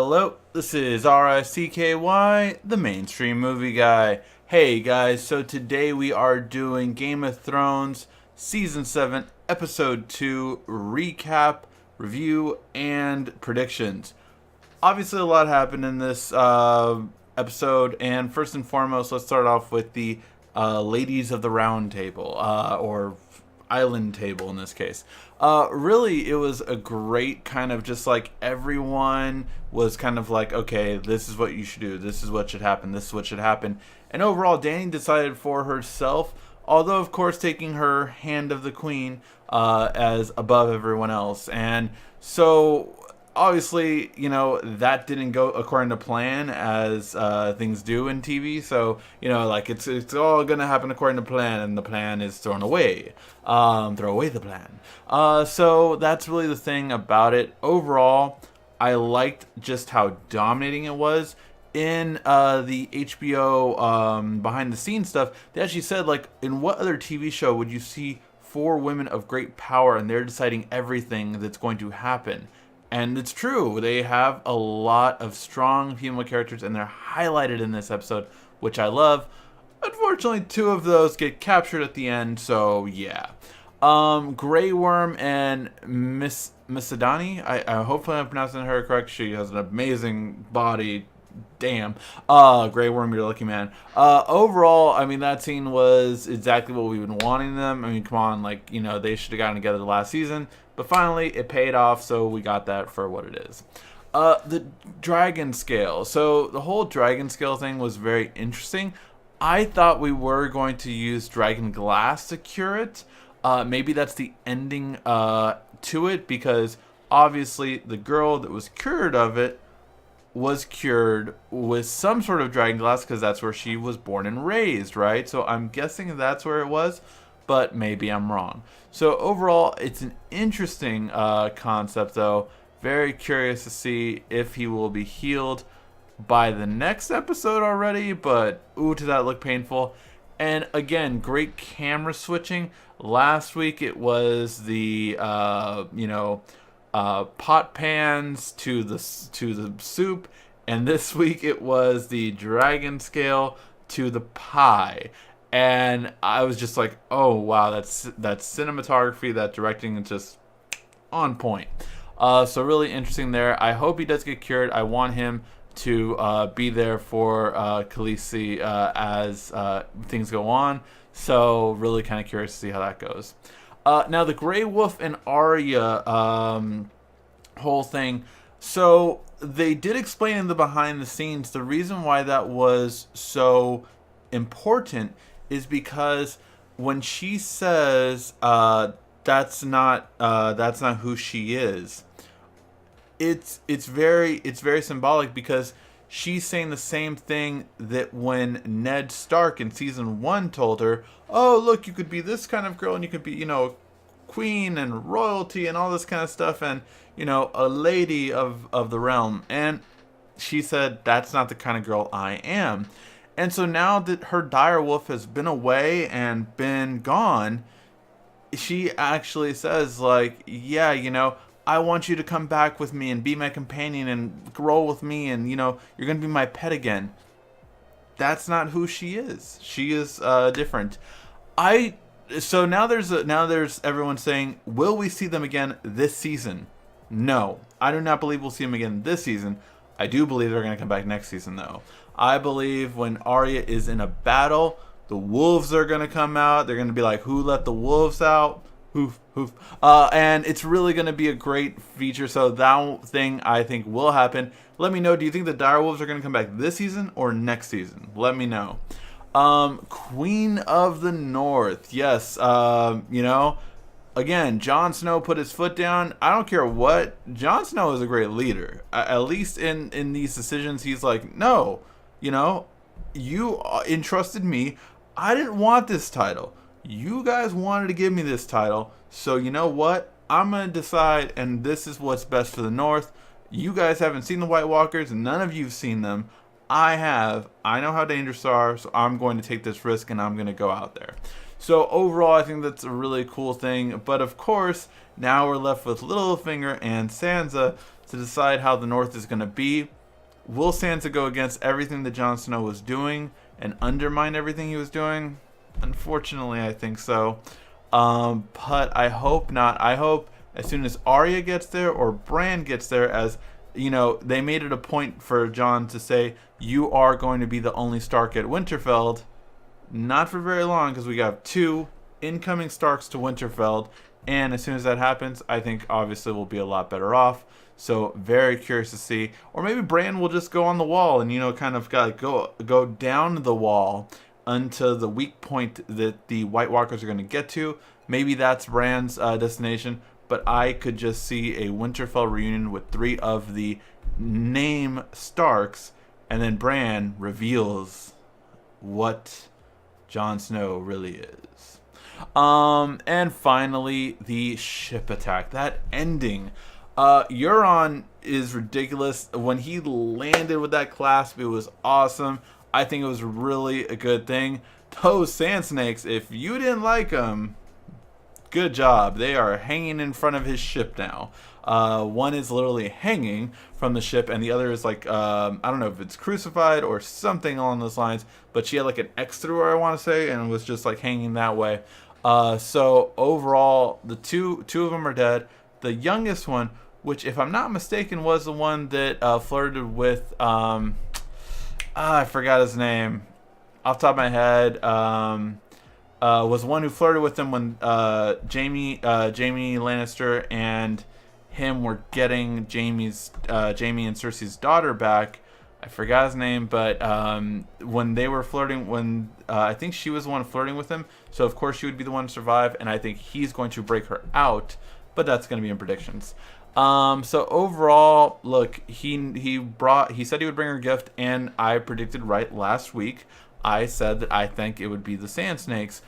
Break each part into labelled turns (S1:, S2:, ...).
S1: Hello, this is RSTKY, the mainstream movie guy. Hey guys, so today we are doing Game of Thrones Season 7, Episode 2 recap, review, and predictions. Obviously, a lot happened in this episode, and first and foremost, let's start off with the Ladies of the Round Table, or island table in this case. Really, it was a great kind of just like everyone was kind of like, okay, this is what you should do, this is what should happen, this is what should happen. And overall, Dany decided for herself, although of course taking her hand of the queen as above everyone else. And so obviously, you know, that didn't go according to plan as things do in TV. So, you know, like it's all going to happen according to plan, and the plan is thrown away. Throw away the plan. So that's really the thing about it. Overall, I liked just how dominating it was. In the HBO behind the scenes stuff, they actually said, like, in what other TV show would you see four women of great power and they're deciding everything that's going to happen? And it's true. They have a lot of strong female characters, and they're highlighted in this episode, which I love. Unfortunately, two of those get captured at the end, so yeah. Grey Worm and Miss Adani. I hopefully I'm pronouncing her correct. She has an amazing body. Damn. Grey Worm, you're a lucky man. Overall, I mean, that scene was exactly what we've been wanting them. I mean, come on, like, you know, they should have gotten together the last season. But finally, it paid off, so we got that for what it is. The dragon scale. So the whole dragon scale thing was very interesting. I thought we were going to use dragon glass to cure it. Maybe that's the ending to it, because obviously the girl that was cured of it was cured with some sort of dragon glass, because that's where she was born and raised, right? So I'm guessing that's where it was, but maybe I'm wrong. So overall, it's an interesting concept, though. Very curious to see if he will be healed by the next episode already, but ooh, does that look painful. And again, great camera switching. Last week it was the pot pans to the soup, and this week it was the dragon scale to the pie. And I was just like, oh wow, that's cinematography, that directing is just on point. So really interesting there. I hope he does get cured. I want him to be there for Khaleesi as things go on. So really kind of curious to see how that goes. Now the Grey Wolf and Arya whole thing. So they did explain in the behind the scenes the reason why that was so important is because when she says that's not who she is, it's very symbolic, because she's saying the same thing that when Ned Stark in season 1 told her, oh look, you could be this kind of girl, and you could be, you know, queen and royalty and all this kind of stuff, and, you know, a lady of the realm. And she said, that's not the kind of girl I am. And so now that her direwolf has been away and been gone, she actually says, like, yeah, you know, I want you to come back with me and be my companion and roll with me, and, you know, you're going to be my pet again. That's not who she is. She is different. So now there's everyone saying, will we see them again this season? No, I do not believe we'll see them again this season. I do believe they're going to come back next season, though. I believe when Arya is in a battle, the wolves are going to come out. They're going to be like, who let the wolves out? Hoof, hoof. And it's really going to be a great feature. So that thing, I think, will happen. Let me know. Do you think the direwolves are going to come back this season or next season? Let me know. Queen of the North. Yes. You know, again, Jon Snow put his foot down. I don't care what. Jon Snow is a great leader. At least in these decisions, he's like, no, you know, you entrusted me. I didn't want this title. You guys wanted to give me this title. So you know what? I'm going to decide, and this is what's best for the North. You guys haven't seen the White Walkers. None of you've seen them. I have. I know how dangerous they are, so I'm going to take this risk, and I'm going to go out there. So overall, I think that's a really cool thing. But of course, now we're left with Littlefinger and Sansa to decide how the North is going to be. Will Sansa go against everything that Jon Snow was doing and undermine everything he was doing? Unfortunately, I think so. But I hope not. I hope as soon as Arya gets there or Bran gets there, as you know, they made it a point for Jon to say, "You are going to be the only Stark at Winterfell." Not for very long, because we got 2 incoming Starks to Winterfell, and as soon as that happens, I think obviously we'll be a lot better off. So very curious to see, or maybe Bran will just go on the wall and kind of go down the wall unto the weak point that the White Walkers are going to get to. Maybe that's Bran's destination, but I could just see a Winterfell reunion with 3 of the name Starks, and then Bran reveals what Jon Snow really is. And finally, the ship attack. That ending. Euron is ridiculous. When he landed with that clasp, it was awesome. I think it was really a good thing. Those sand snakes, if you didn't like them, good job. They are hanging in front of his ship now. One is literally hanging from the ship, and the other is like, I don't know if it's crucified or something along those lines, but she had like an X through her, I want to say, and was just like hanging that way. So overall, the two of them are dead. The youngest one, which if I'm not mistaken was the one that flirted with, I forgot his name off the top of my head, was the one who flirted with him when Jamie Lannister and him were getting Jamie and Cersei's daughter back. I forgot his name, but when they were flirting, I think she was the one flirting with him, so of course she would be the one to survive, and I think he's going to break her out, but that's going to be in predictions. So overall, look, he said he would bring her a gift, and I predicted right last week. I said that I think it would be the Sand Snakes.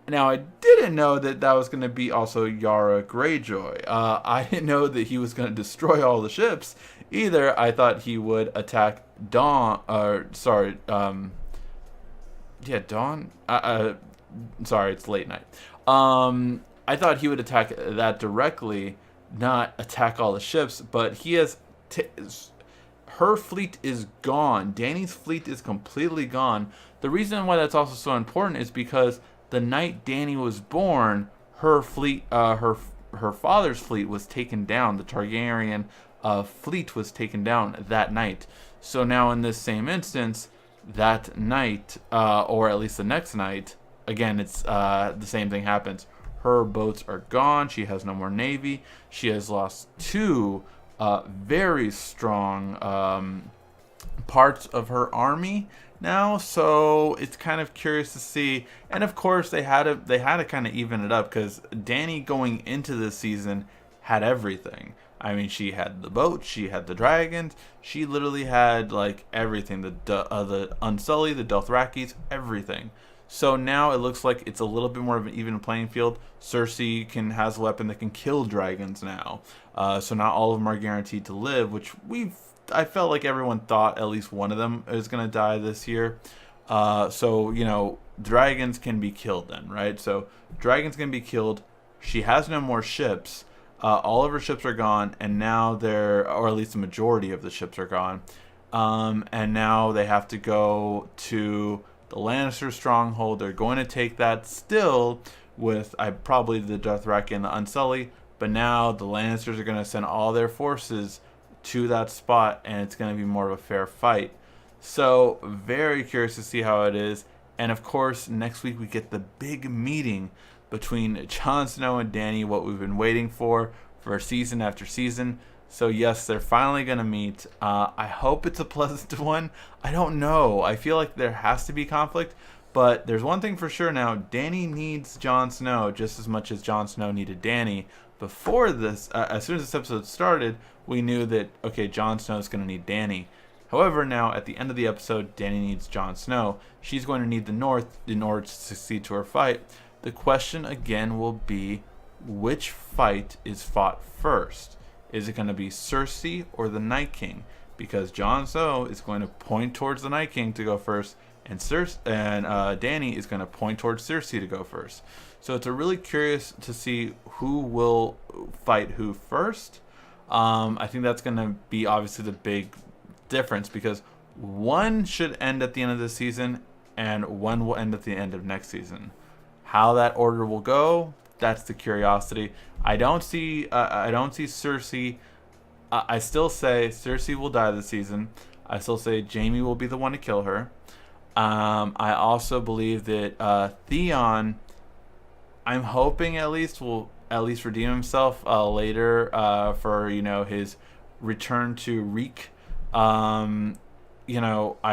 S1: Now, I didn't know that was going to be also Yara Greyjoy. I didn't know that he was going to destroy all the ships either. I thought he would attack Dawn. Dawn. Sorry, it's late night. I thought he would attack that directly, not attack all the ships. But he has. Her fleet is gone. Dany's fleet is completely gone. The reason why that's also so important is because the night Dany was born, her fleet, her father's fleet was taken down. The Targaryen fleet was taken down that night. So now in this same instance, that night, or at least the next night, again, it's the same thing happens. Her boats are gone. She has no more navy. She has lost 2 very strong parts of her army now, so it's kind of curious to see. And of course, they had to kind of even it up, because Dany going into this season had everything. I mean, she had the boat, she had the dragons, she literally had like everything. The Unsullied, the Dothrakis, everything. So now it looks like it's a little bit more of an even playing field. Cersei has a weapon that can kill dragons now. So not all of them are guaranteed to live, which I felt like everyone thought at least one of them is going to die this year. So, dragons can be killed then, right? So dragons can be killed. She has no more ships. All of her ships are gone, and now or at least the majority of the ships are gone. And now they have to go to the Lannister stronghold. They're going to take that still with probably the Dothraki and the Unsullied, but now the Lannisters are going to send all their forces to that spot, and it's going to be more of a fair fight. So very curious to see how it is. And of course, next week we get the big meeting between Jon Snow and Dany, what we've been waiting for season after season. So yes, they're finally going to meet. I hope it's a pleasant one. I don't know. I feel like there has to be conflict. But there's one thing for sure now. Dany needs Jon Snow just as much as Jon Snow needed Dany. Before this, as soon as this episode started, we knew that, okay, Jon Snow is going to need Dany. However, now at the end of the episode, Dany needs Jon Snow. She's going to need the North in order to succeed to her fight. The question again will be, which fight is fought first? Is it going to be Cersei or the Night King? Because Jon Snow is going to point towards the Night King to go first, and Dany is going to point towards Cersei to go first. So it's really curious to see who will fight who first. I think that's going to be obviously the big difference because one should end at the end of the season and one will end at the end of next season. How that order will go, that's the curiosity. I don't see Cersei. I still say Cersei will die this season. I still say Jaime will be the one to kill her. I also believe that Theon, I'm hoping at least will at least redeem himself later for his return to Reek. I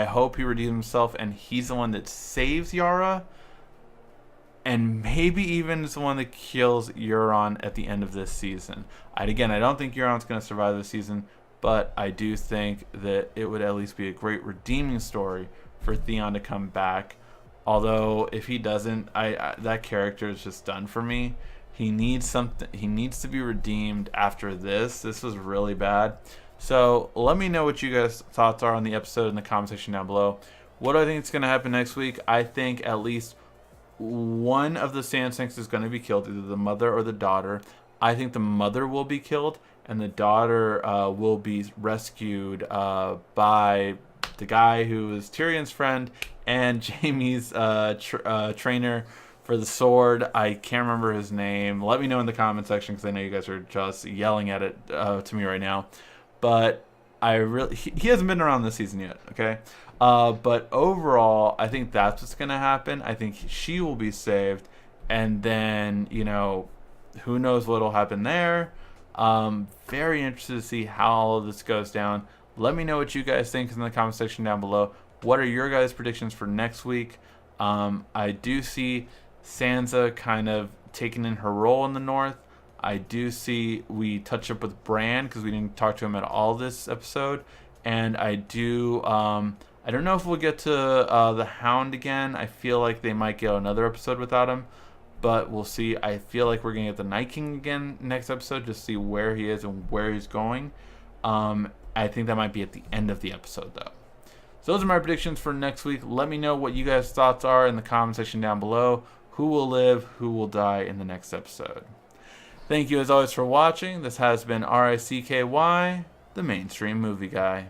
S1: hope he redeems himself and he's the one that saves Yara. And maybe even is the one that kills Euron at the end of this season. I don't think Euron's going to survive this season, but I do think that it would at least be a great redeeming story for Theon to come back. Although if he doesn't, that character is just done for me. He needs something. He needs to be redeemed after this. This was really bad. So let me know what you guys' thoughts are on the episode in the comment section down below. What do I think is going to happen next week? I think at least one of the Sand Snakes is going to be killed, either the mother or the daughter. I think the mother will be killed, and the daughter will be rescued by the guy who is Tyrion's friend and Jaime's trainer for the sword. I can't remember his name. Let me know in the comment section because I know you guys are just yelling at it to me right now. But he hasn't been around this season yet, okay? But overall, I think that's what's going to happen. I think she will be saved. And then, who knows what will happen there. Very interested to see how all of this goes down. Let me know what you guys think in the comment section down below. What are your guys' predictions for next week? I do see Sansa kind of taking in her role in the North. I do see we touch up with Bran because we didn't talk to him at all this episode. And I do... I don't know if we'll get to the Hound again. I feel like they might get another episode without him, but we'll see. I feel like we're going to get the Night King again next episode to see where he is and where he's going. I think that might be at the end of the episode, though. So those are my predictions for next week. Let me know what you guys' thoughts are in the comment section down below. Who will live, who will die in the next episode. Thank you, as always, for watching. This has been RICKY, the Mainstream Movie Guy.